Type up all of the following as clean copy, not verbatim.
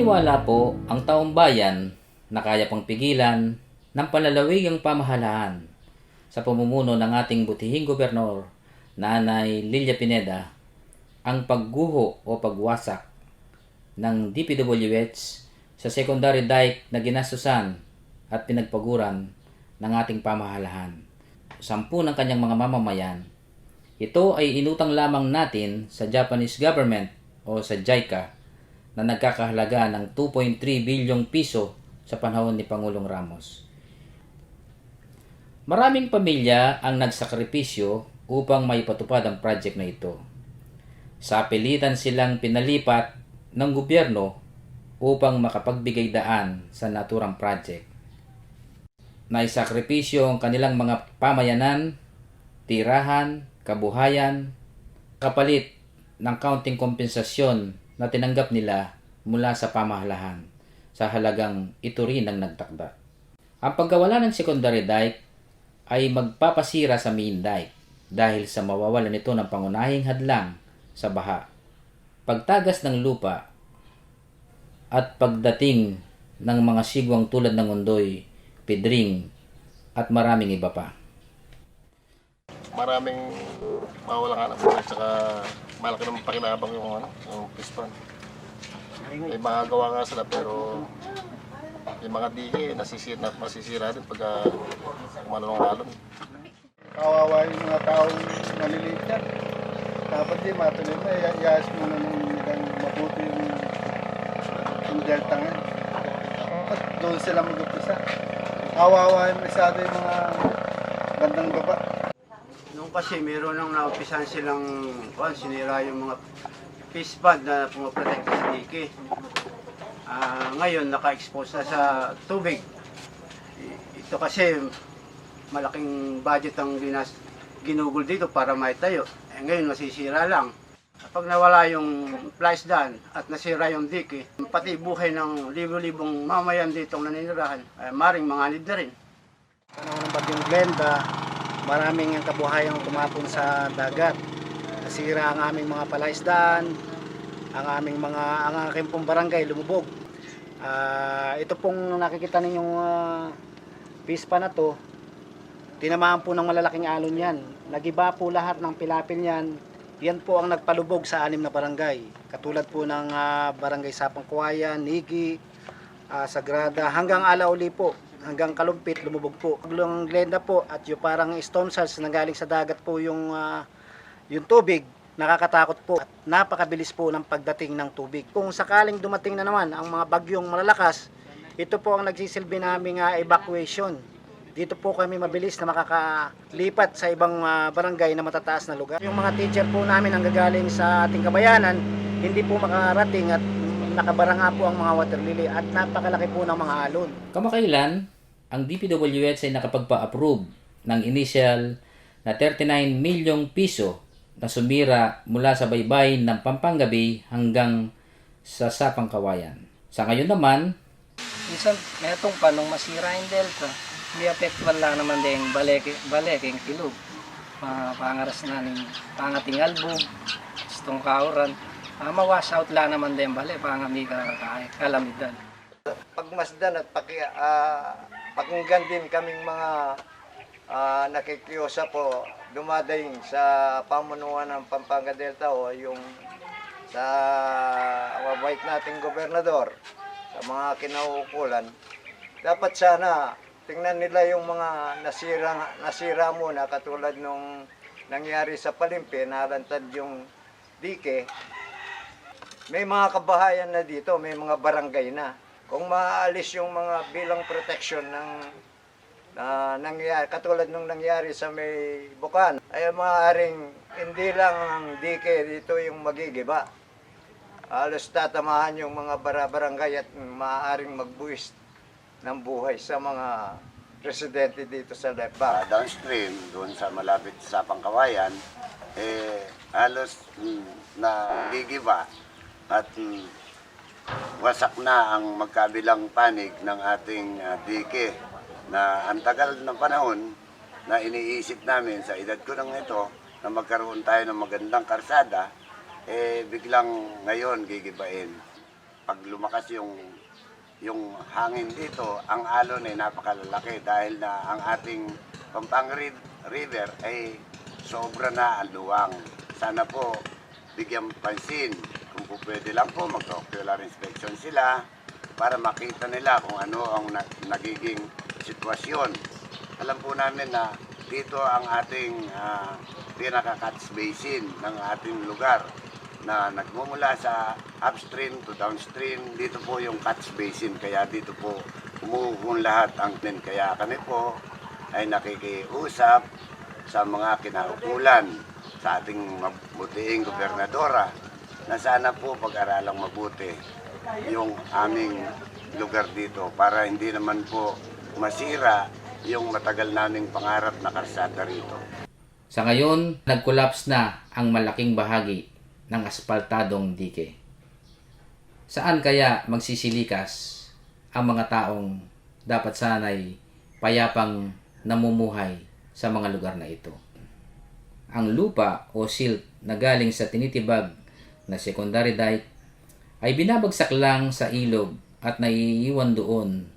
Naniniwala po ang taong bayan na kaya pang pigilan ng panlalawigang pamahalaan sa pamumuno ng ating butihing gobernador, Nanay Lilia Pineda, ang pagguho o pagwasak ng DPWH sa secondary dike na ginastusan at pinagpaguran ng ating pamahalaan. 10 ng kanyang mga mamamayan. Ito ay inutang lamang natin sa Japanese government o sa JICA na nagkakahalaga ng 2.3 bilyong piso sa panahon ni Pangulong Ramos. Maraming pamilya ang nagsakripisyo upang maipatupad ang project na ito. Sa pilitan silang pinalipat ng gobyerno upang makapagbigay daan sa naturang project. Naisakripisyo ang kanilang mga pamayanan, tirahan, kabuhayan, kapalit ng kaunting kompensasyon na tinanggap nila mula sa pamahalaan sa halagang ito rin ang nagtakda. Ang pagkawala ng secondary dike ay magpapasira sa main dike dahil sa mawawalan nito ng pangunahing hadlang sa baha, pagtagas ng lupa at pagdating ng mga sigwang tulad ng undoy, pidring at maraming iba pa. Maraming mawala ka na po at saka malaki naman pakinabang yung fish pond. May mga gawa nga sila pero yung mga dike masisira din pagka umanong alon. Kawawa yung mga taong maliliit yan. Dapat di matuloy na, iayos muna ng mabuti yung delta nga. At doon sila mag-upisa. Kawawa yung masyado yung mga bandang baba. Noong kasi meron nang naumpisan silang sinira yung mga fish pond na pumaprotect sa dike. Ngayon naka-expose na sa tubig. Ito kasi malaking budget ang ginugol dito para maitayo. Ngayon masisira lang. Kapag nawala yung flash dam at nasira yung dike, pati buhay ng libo-libong mamayan dito naninirahan, maring manganib na rin. Panahon ng bagyong Glenda, maraming ang kabuhayang tumapon sa dagat. Nasira ang aming mga palaisdaan, ang aking pong barangay lumubog. Ito pong nakikita ninyong pispa na to, tinamaan po ng malalaking alon yan. Nagiba po lahat ng pilapil yan. Yan po ang nagpalubog sa 6 na barangay. Katulad po ng barangay Sapang Kuwayan, Nigi, Sagrada, hanggang Alauli po. Hanggang Kalumpit, lumubog po. Yung Glenda po at yung parang storm surge na galing sa dagat po yung tubig, nakakatakot po at napakabilis po ng pagdating ng tubig. Kung sakaling dumating na naman ang mga bagyong malalakas, ito po ang nagsisilbi naming evacuation. Dito po kami mabilis na makakalipat sa ibang barangay na matataas na lugar. Yung mga teacher po namin ang gagaling sa ating kabayanan, hindi po makarating at nakabara nga po ang mga water lily at napakalaki po ng mga alon. Kamakailan, ang DPWH ay nakapagpa-approve ng initial na 39 milyong piso na sumira mula sa baybayin ng Pampanga Bay hanggang sa Sapang Kawayan. Sa ngayon naman, minsan may itong panong masira yung delta. May apektuhan lang naman din baleking kilog. Pangaras na ng pangating albog, itong kauran. Mawash out lang naman din pangami kalamidad. Pagmasdan at pakinggan din kaming mga nakikiyosa po dumadaing sa pamunuan ng Pampanga Delta o yung sa mabait nating gobernador sa mga kinauukulan. Dapat sana tingnan nila yung mga nasira muna katulad nung nangyari sa Palimpi, nalantad yung dike. May mga kabahayan na dito, may mga barangay na. Kung maalis yung mga bilang protection ng nangyari, katulad nung nangyari sa may Bukan, ay maaaring hindi lang ang dike dito yung magigiba. Halos tatamahan yung mga barangay at maaaring magbuwis ng buhay sa mga residente dito sa Lepa. Downstream, doon sa malapit sa Pangkawayan, halos na gigiba at wasak na ang magkabilang panig ng ating dike na ang tagal ng panahon na iniisip namin sa edad ko ng ito na magkaroon tayo ng magandang karsada, biglang ngayon gigibain. pag lumakas yung hangin dito, ang alon ay napakalalaki dahil na ang ating Pampanga River ay sobra na ang luwang. Sana po bigyan pansin. Kung po pwede lang po, mag-ocular inspection sila para makita nila kung ano ang nagiging sitwasyon. Alam po namin na dito ang ating pinaka-catch basin ng ating lugar na nagmumula sa upstream to downstream. Dito po yung catch basin, kaya dito po umuhon lahat ang kaya kami po ay nakikiusap sa mga kinaukulan sa ating mabutiing gobernadora na sana po pag-aralang mabuti yung aming lugar dito para hindi naman po masira yung matagal naming pangarap na kalsada rito. Sa ngayon, nag-collapse na ang malaking bahagi ng asfaltadong dike. Saan kaya magsisilikas ang mga taong dapat sana'y payapang namumuhay sa mga lugar na ito? Ang lupa o silt na galing sa tinitibag na secondary dike ay binabagsak lang sa ilog at naiiwan doon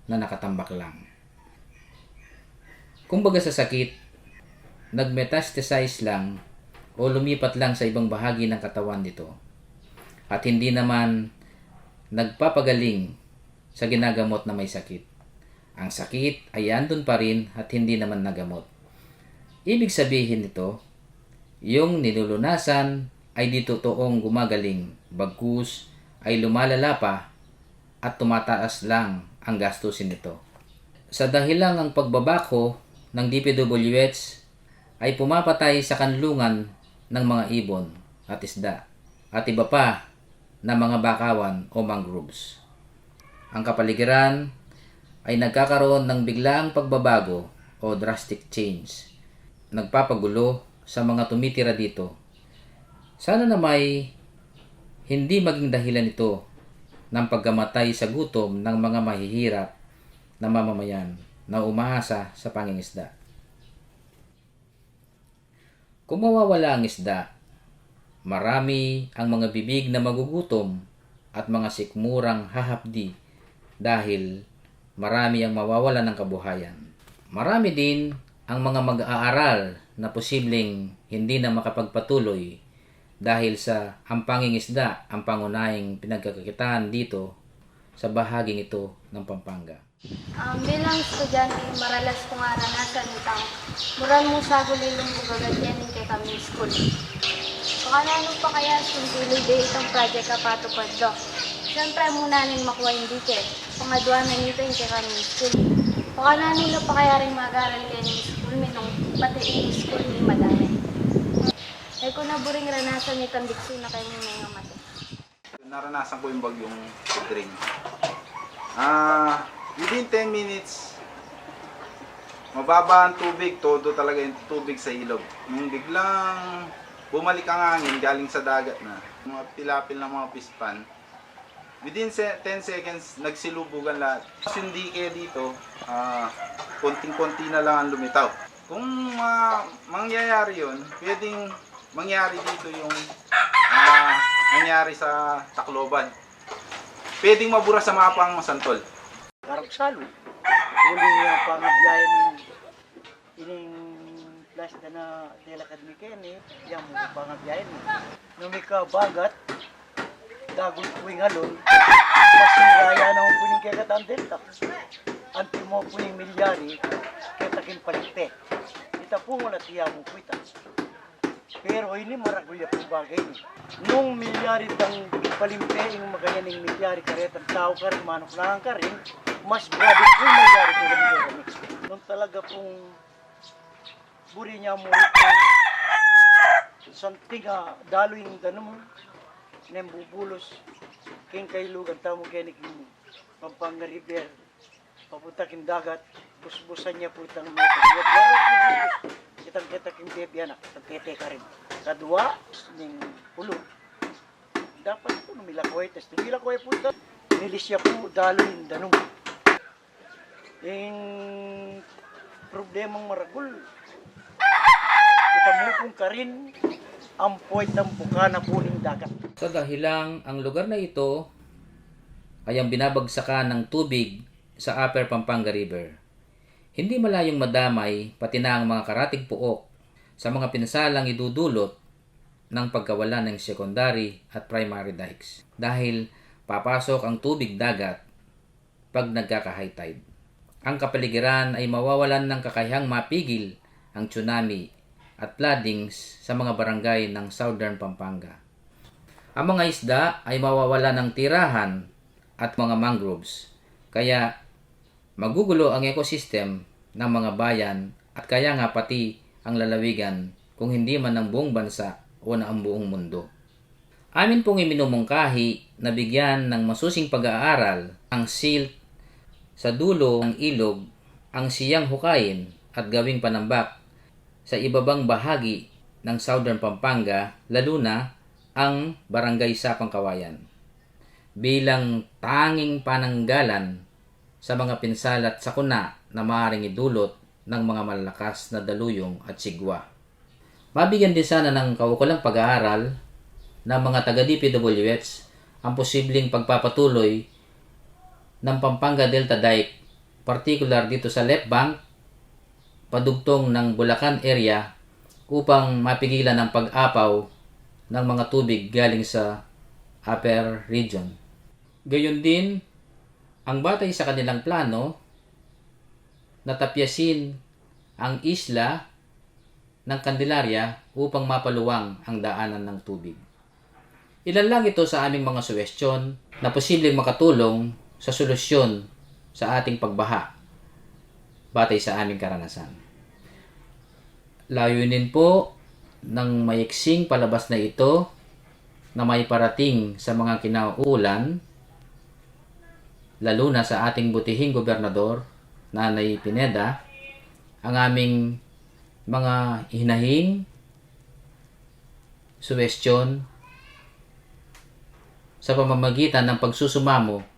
na nakatambak lang. Kumbaga sa sakit, nagmetastasize lang o lumipat lang sa ibang bahagi ng katawan nito at hindi naman nagpapagaling sa ginagamot na may sakit. Ang sakit ay andun pa rin at hindi naman nagamot. Ibig sabihin nito, yung nilulunasan ay di totoong gumagaling, bagkus ay lumalala pa at tumataas lang ang gastusin nito. Sa dahilang ang pagbabako ng DPWH ay pumapatay sa kanlungan ng mga ibon at isda at iba pa na mga bakawan o mangroves. Ang kapaligiran ay nagkakaroon ng biglaang pagbabago o drastic change. Nagpapagulo sa mga tumitira dito. Sana na may hindi maging dahilan ito ng pagkamatay sa gutom ng mga mahihirap na mamamayan na umaasa sa pangingisda. Kung mawawala ang isda, marami ang mga bibig na magugutom at mga sikmurang hahapdi dahil marami ang mawawala ng kabuhayan. Marami din ang mga mag-aaral na posibleng hindi na makapagpatuloy dahil sa ang pangingisda ang pangunahing pinagkakakitaan dito sa bahaging ito ng Pampanga. Bilang estudyante, maralas kong aranasan itang muran mo sa gulilong bugagad yan kay kami school. Pakalano pa kaya suntuloy de itong project kapatupad do. Siyempre muna rin makuha yung dike. Pangadwa na nito yung kay kami school. Pakalano na pa kaya rin mag-aral kayo ng school, minong pati yung school ni madami. Ay kung naburing ranasan itang dikso na kayo may mati. Naranasan ko yung bagyong Kudring. Within 10 minutes, mababa ang tubig, todo talaga yung tubig sa ilog. Yung biglang bumalik ang hangin galing sa dagat na, mga pilapil ng mga pispan, within 10 seconds, nagsilubugan lahat. Yung dike dito, konting-konti na lang ang lumitaw. Kung mangyayari yun, pwedeng mangyari dito yung nangyari sa Tacloban. Pwedeng mabura sa mapang Santol. Karagsalo. Uli niya pangabyayan ining plus na dela kadmiken yang mo pangabyayan. Numika bagat dagol kuing alon. Masiraya na mo puning kaya katang delta. Anti mo puning milyari kaya takin palite. Ita po mo na tiya mo kuita. Pero ini maragulya po bagay ni. Nung milyari tang palimpe yung magayan ng milyari karetang tao ka rin, manok lang ka rin, mas grabe po milyari ko rin. Nung talaga pong buri niya mo santing dalo yung ganun nem bubulos king kailugan tamo kenik yung Pampanga River papunta king dagat busbusan niya po itang kitang king bebi anak kitang ka rin kadua ning pulo dapat po numilakoy test numilakoy po nilis siya po dalo yung danong yung problemang maragul kita mo kung karin ang poit ng bukana po ng dagat. Sa dahilang ang lugar na ito ay ang binabagsakan ng tubig sa Upper Pampanga River. Hindi malayong madamay pati na ang mga karatig puok sa mga pinsalang idudulot ng pagkawala ng secondary at primary dikes dahil papasok ang tubig dagat pag nagkaka-high tide. Ang kapaligiran ay mawawalan ng kakayahang mapigil ang tsunami at floodings sa mga barangay ng Southern Pampanga. Ang mga isda ay mawawalan ng tirahan at mga mangroves, kaya magugulo ang ecosystem ng mga bayan at kaya nga pati ang lalawigan kung hindi man ng buong bansa o na ang buong mundo. Amin pong iminumungkahi na bigyan ng masusing pag-aaral ang silt sa dulo ng ilog ang siyang hukayin at gawing panambak sa ibabang bahagi ng Southern Pampanga, lalo na ang Barangay Sapang Kawayan, bilang tanging pananggalan sa mga pinsala at sakuna na maaaring idulot ng mga malalakas na daluyong at sigwa. Mabigyan din sana ng kaukulang pag-aaral ng mga taga-DPWH ang posibleng pagpapatuloy ng Pampanga Delta Dike, particular dito sa left bank, padugtong ng Bulacan area upang mapigilan ang pag-apaw ng mga tubig galing sa upper region. Gayon din, ang batay sa kanilang plano, natapyasin ang isla ng Candelaria upang mapaluwang ang daanan ng tubig. Ilan lang ito sa aming mga suwestyon na posibleng makatulong sa solusyon sa ating pagbaha batay sa aming karanasan. Layunin po ng maiksing palabas na ito na may parating sa mga kinauulan, lalo na sa ating butihing gobernador, Nanay Pineda, ang aming mga hinahing, suwestyon sa pamamagitan ng pagsusumamo